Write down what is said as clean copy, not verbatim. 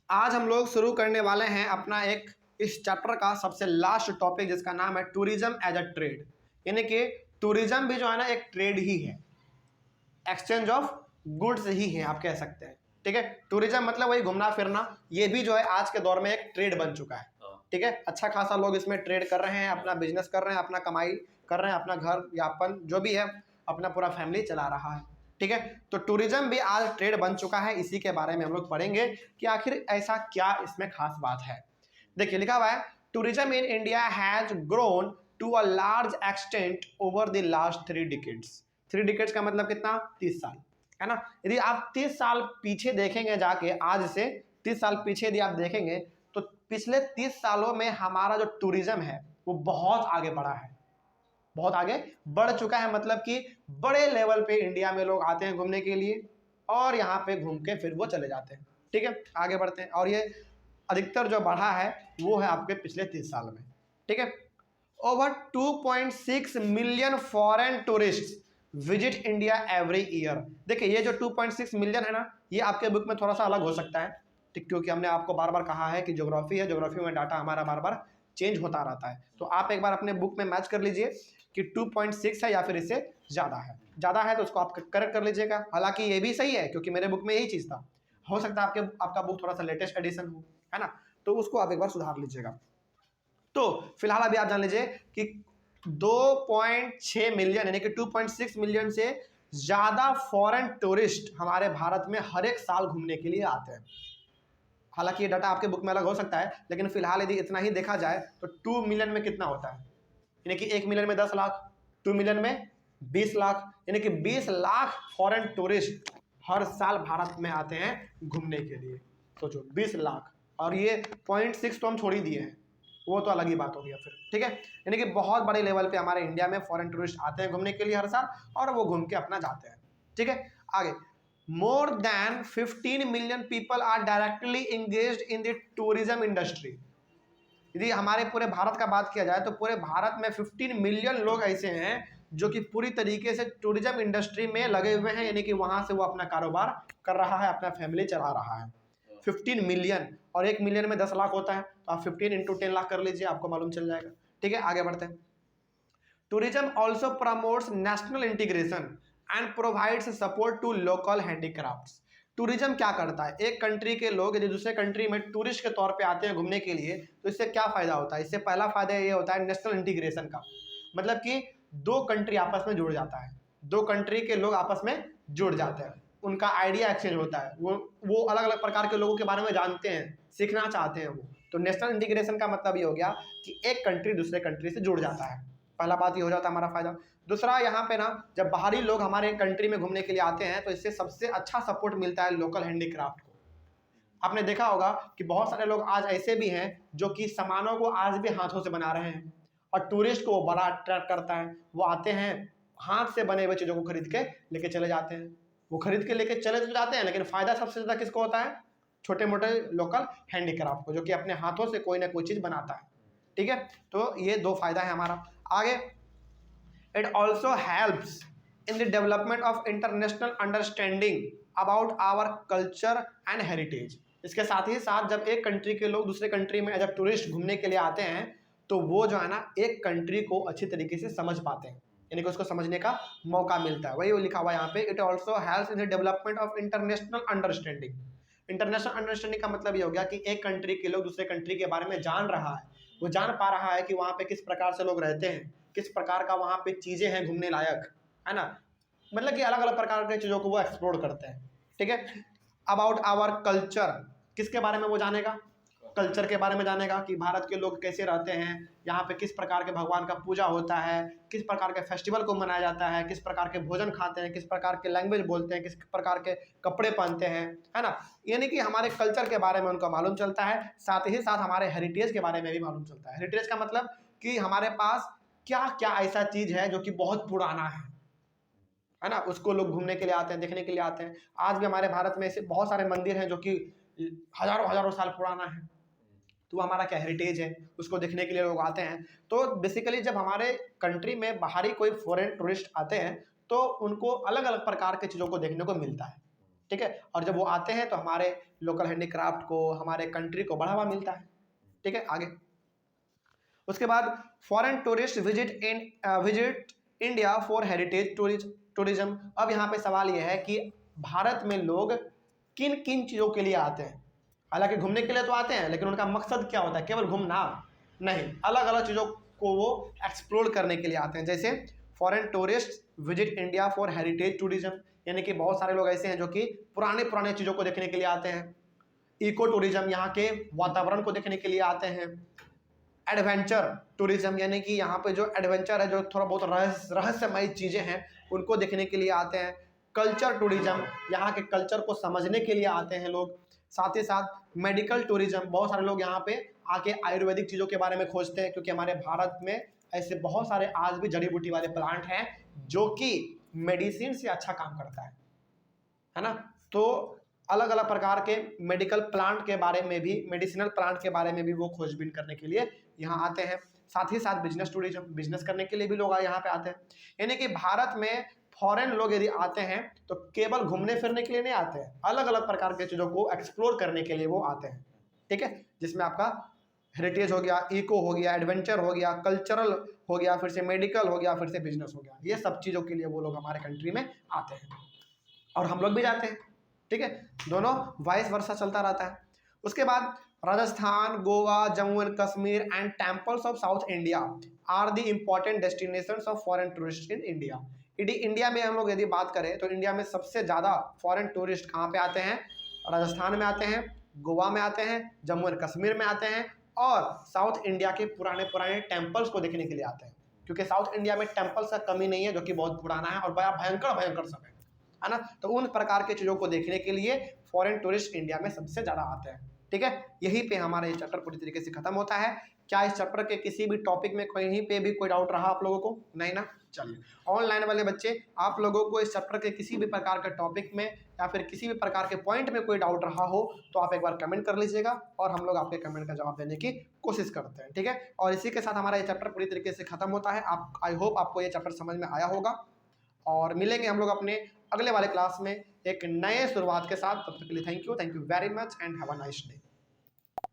आज हम लोग शुरू करने वाले हैं अपना एक इस चैप्टर का सबसे लास्ट टॉपिक, जिसका नाम है टूरिज्म एज अ ट्रेड। यानी कि टूरिज्म भी जो है ना एक ट्रेड ही है, एक्सचेंज ऑफ गुड्स ही है, आप कह सकते हैं। ठीक है, टूरिज्म मतलब वही घूमना फिरना, ये भी जो है आज के दौर में एक ट्रेड बन चुका है। ठीक है, अच्छा खासा लोग इसमें ट्रेड कर रहे हैं, अपना बिजनेस कर रहे हैं, अपना कमाई कर रहे हैं, अपना घर यापन जो भी है, अपना पूरा फैमिली चला रहा है। ठीक है, तो टूरिज्म भी आज ट्रेड बन चुका है। इसी के बारे में हम लोग पढ़ेंगे कि आखिर ऐसा क्या इसमें खास बात है। देखिए लिखा हुआ है, tourism in India has grown to a large extent over the last 3 decades. 3 decades का मतलब कितना? 30 साल, है ना। यदि आप 30 साल पीछे देखेंगे जाके, आज से 30 साल पीछे यदि आप देखेंगे तो पिछले 30 सालों में हमारा जो टूरिज्म है वो बहुत आगे बढ़ा है, बहुत आगे बढ़ चुका है। मतलब कि बड़े लेवल पे इंडिया में लोग आते हैं घूमने के लिए और यहाँ पे घूम के फिर वो चले जाते हैं। ठीक है, आगे बढ़ते हैं। और ये अधिकतर जो बढ़ा है वो है आपके पिछले 30 साल में। ठीक है, over 2.6 million foreign tourist visit India every year. देखिए ये जो 2.6 मिलियन है ना, ये आपके बुक में थोड़ा सा अलग हो सकता है, ठीक, क्योंकि हमने आपको बार बार कहा है कि ज्योग्राफी है, ज्योग्राफी में डाटा हमारा बार बार चेंज होता रहता है। तो आप एक बार अपने बुक में मैच कर लीजिए कि 2.6 है या फिर इससे ज़्यादा है। ज़्यादा है तो उसको आप करेक्ट कर लीजिएगा। हालांकि ये भी सही है क्योंकि मेरे बुक में यही चीज़ था। हो सकता है आपका बुक थोड़ा सा लेटेस्ट एडिशन हो, है ना, तो उसको आप एक बार सुधार लीजिएगा। तो फिलहाल अभी आप जान लीजिए कि 2.6 मिलियन यानी कि 2.6 मिलियन से ज़्यादा फॉरेन टूरिस्ट हमारे भारत में हर एक साल घूमने के लिए आते हैं। हालांकि ये डाटा आपके बुक में अलग हो सकता है, लेकिन फिलहाल यदि इतना ही देखा जाए तो 2 मिलियन में कितना होता है, यानी कि 1 मिलियन में 10 लाख, 2 मिलियन में 20 लाख, यानी कि 20 लाख फॉरेन टूरिस्ट हर साल भारत में आते हैं घूमने के लिए। सोचो 20 लाख, और ये 0.6 तो हम छोड़ ही दिए हैं, वो तो अलग ही बात हो गया फिर। ठीक है, यानी कि बहुत बड़े लेवल पे हमारे इंडिया में फॉरेन टूरिस्ट आते हैं घूमने के लिए हर साल, और वो घूम के अपना जाते हैं। ठीक है, आगे, more than 15 million people are directly engaged in the tourism industry. यदि हमारे पूरे भारत का बात किया जाए तो पूरे भारत में 15 मिलियन लोग ऐसे हैं जो कि पूरी तरीके से टूरिज्म इंडस्ट्री में लगे हुए हैं, यानी कि वहां से वो अपना कारोबार कर रहा है, अपना फैमिली चला रहा है। 15 मिलियन, और 1 मिलियन में 10 लाख होता है, तो आप 15 इंटू 10 लाख कर लीजिए, आपको मालूम चल जाएगा। ठीक है, आगे बढ़ते हैं। Tourism also promotes national integration and provides support to local handicrafts. Tourism क्या करता है, एक कंट्री के लोग यदि दूसरे कंट्री में टूरिस्ट के तौर पे आते हैं घूमने के लिए, तो इससे क्या फ़ायदा होता है? इससे पहला फ़ायदा ये होता है नेशनल इंटीग्रेशन का, मतलब कि दो कंट्री आपस में जुड़ जाता है, दो कंट्री के लोग आपस में जुड़ जाते हैं, उनका आइडिया एक्सचेंज होता है, वो अलग अलग प्रकार के लोगों के बारे में जानते हैं, सीखना चाहते हैं वो। तो नेशनल इंटीग्रेशन का मतलब ये हो गया कि एक कंट्री दूसरे कंट्री से जुड़ जाता है। पहला बात ये हो जाता है हमारा फायदा। दूसरा, यहाँ पे ना जब बाहरी लोग हमारे कंट्री में घूमने के लिए आते हैं तो इससे सबसे अच्छा सपोर्ट मिलता है लोकल हैंडीक्राफ्ट को। आपने देखा होगा कि बहुत सारे लोग आज ऐसे भी हैं जो कि सामानों को आज भी हाथों से बना रहे हैं, और टूरिस्ट को वो बड़ा अट्रैक्ट करता है। वो आते हैं, हाथ से बने हुए चीज़ों को खरीद के लेके चले जाते हैं। वो खरीद के लेके चले तो जाते हैं, लेकिन फ़ायदा सबसे ज़्यादा किसको होता है? छोटे मोटे लोकल हैंडीक्राफ्ट को, जो कि अपने हाथों से कोई ना कोई चीज़ बनाता है। ठीक है, तो ये दो फायदा है हमारा। आगे, it also helps in the development of international understanding about our culture and heritage. इसके साथ ही साथ जब एक कंट्री के लोग दूसरे कंट्री में जब टूरिस्ट घूमने के लिए आते हैं तो वो जो है ना एक कंट्री को अच्छी तरीके से समझ पाते हैं, यानी कि उसको समझने का मौका मिलता है। वही वो लिखा हुआ है यहाँ पे, it also helps in the development of international understanding. International understanding का मतलब ये हो गया कि एक कंट्री के लोग दूसरे कंट्री के बारे में जान रहा है, वो जान पा रहा है कि वहाँ पे किस प्रकार से लोग रहते हैं, किस प्रकार का वहाँ पे चीज़ें हैं घूमने लायक, है ना। मतलब कि अलग अलग प्रकार की चीज़ों को वो एक्सप्लोर करते हैं। ठीक है, अबाउट आवर कल्चर, किसके बारे में वो जानेगा? कल्चर के बारे में जानेगा कि भारत के लोग कैसे रहते हैं, यहाँ पे किस प्रकार के भगवान का पूजा होता है, किस प्रकार के फेस्टिवल को मनाया जाता है, किस प्रकार के भोजन खाते हैं, किस प्रकार के लैंग्वेज बोलते हैं, किस प्रकार के कपड़े पहनते हैं, है ना। यानी कि हमारे कल्चर के बारे में उनको मालूम चलता है, साथ ही साथ हमारे हेरिटेज के बारे में भी मालूम चलता है। हेरिटेज का मतलब कि हमारे पास क्या क्या ऐसा चीज़ है जो कि बहुत पुराना है ना, उसको लोग घूमने के लिए आते हैं, देखने के लिए आते हैं। आज भी हमारे भारत में ऐसे बहुत सारे मंदिर हैं जो कि हजारों हजारों साल पुराना है, तो वो हमारा क्या हेरिटेज है, उसको देखने के लिए लोग आते हैं। तो बेसिकली जब हमारे कंट्री में बाहरी कोई फॉरेन टूरिस्ट आते हैं तो उनको अलग अलग प्रकार की चीज़ों को देखने को मिलता है। ठीक है, और जब वो आते हैं तो हमारे लोकल हैंडीक्राफ्ट को, हमारे कंट्री को बढ़ावा मिलता है। ठीक है, आगे उसके बाद foreign tourist visit India for heritage tourism. अब यहाँ पे सवाल यह है कि भारत में लोग किन किन चीज़ों के लिए आते हैं। हालांकि घूमने के लिए तो आते हैं, लेकिन उनका मकसद क्या होता है? केवल घूमना नहीं, अलग अलग चीज़ों को वो एक्सप्लोर करने के लिए आते हैं। जैसे foreign tourist visit India for heritage tourism, यानी कि बहुत सारे लोग ऐसे हैं जो कि पुराने पुराने चीज़ों को देखने के लिए आते हैं। इको टूरिज्म, यहाँ के वातावरण को देखने के लिए आते हैं। एडवेंचर टूरिज्म, यानी कि यहाँ पे जो एडवेंचर है, जो थोड़ा बहुत रहस्यमयी चीज़ें हैं, उनको देखने के लिए आते हैं। कल्चर टूरिज्म, यहाँ के कल्चर को समझने के लिए आते हैं लोग। साथ ही साथ मेडिकल टूरिज्म, बहुत सारे लोग यहाँ पे आके आयुर्वेदिक चीज़ों के बारे में खोजते हैं, क्योंकि हमारे भारत में ऐसे बहुत सारे आज भी जड़ी बूटी वाले प्लांट हैं जो कि मेडिसिन से अच्छा काम करता है ना। तो अलग अलग प्रकार के मेडिकल प्लांट के बारे में भी, मेडिसिनल प्लांट के बारे में भी वो खोजबीन करने के लिए यहाँ आते हैं। साथ ही साथ बिजनेस टूरिज्म, बिजनेस करने के लिए भी लोग यहाँ पे आते हैं। यानी कि भारत में फॉरेन लोग यदि आते हैं तो केवल घूमने फिरने के लिए नहीं आते हैं, अलग अलग प्रकार के चीज़ों को एक्सप्लोर करने के लिए वो आते हैं। ठीक है, जिसमें आपका हेरिटेज हो गया, इको हो गया, एडवेंचर हो गया, कल्चरल हो गया, फिर से मेडिकल हो गया, फिर से बिजनेस हो गया। ये सब चीज़ों के लिए वो लोग हमारे कंट्री में आते हैं और हम लोग भी जाते हैं। ठीक है, दोनों वाइस वर्सा चलता रहता है। उसके बाद Rajasthan, Goa, Jammu and Kashmir and temples of South India are the important destinations of foreign tourist in India. India में हम लोग यदि बात करें तो इंडिया में सबसे ज़्यादा फॉरेन टूरिस्ट कहाँ पे आते हैं? राजस्थान में आते हैं, गोवा में आते हैं, जम्मू एंड कश्मीर में आते हैं, और साउथ इंडिया के पुराने पुराने टेम्पल्स को देखने के लिए आते हैं, क्योंकि साउथ इंडिया में टेम्पल्स का कमी नहीं है, जो कि बहुत पुराना है और बड़ा भयंकर भयंकर सब है ना। तो उन प्रकार के चीज़ों को देखने के लिए फॉरेन टूरिस्ट इंडिया में सबसे ज़्यादा आते हैं। ठीक है, यहीं पे हमारा ये चैप्टर पूरी तरीके से खत्म होता है। क्या इस चैप्टर के किसी भी टॉपिक में कहीं पे भी कोई डाउट रहा आप लोगों को? नहीं ना? चलिए, ऑनलाइन वाले बच्चे, आप लोगों को इस चैप्टर के किसी भी प्रकार के टॉपिक में या फिर किसी भी प्रकार के पॉइंट में कोई डाउट रहा हो तो आप एक बार कमेंट कर लीजिएगा और हम लोग आपके कमेंट का जवाब देने की कोशिश करते हैं। ठीक है, और इसी के साथ हमारा ये चैप्टर पूरी तरीके से खत्म होता है। आप, आई होप आपको ये चैप्टर समझ में आया होगा, और मिलेंगे हम लोग अपने अगले वाले क्लास में एक नए शुरुआत के साथ। तब तक के लिए thank you very much and have a nice day.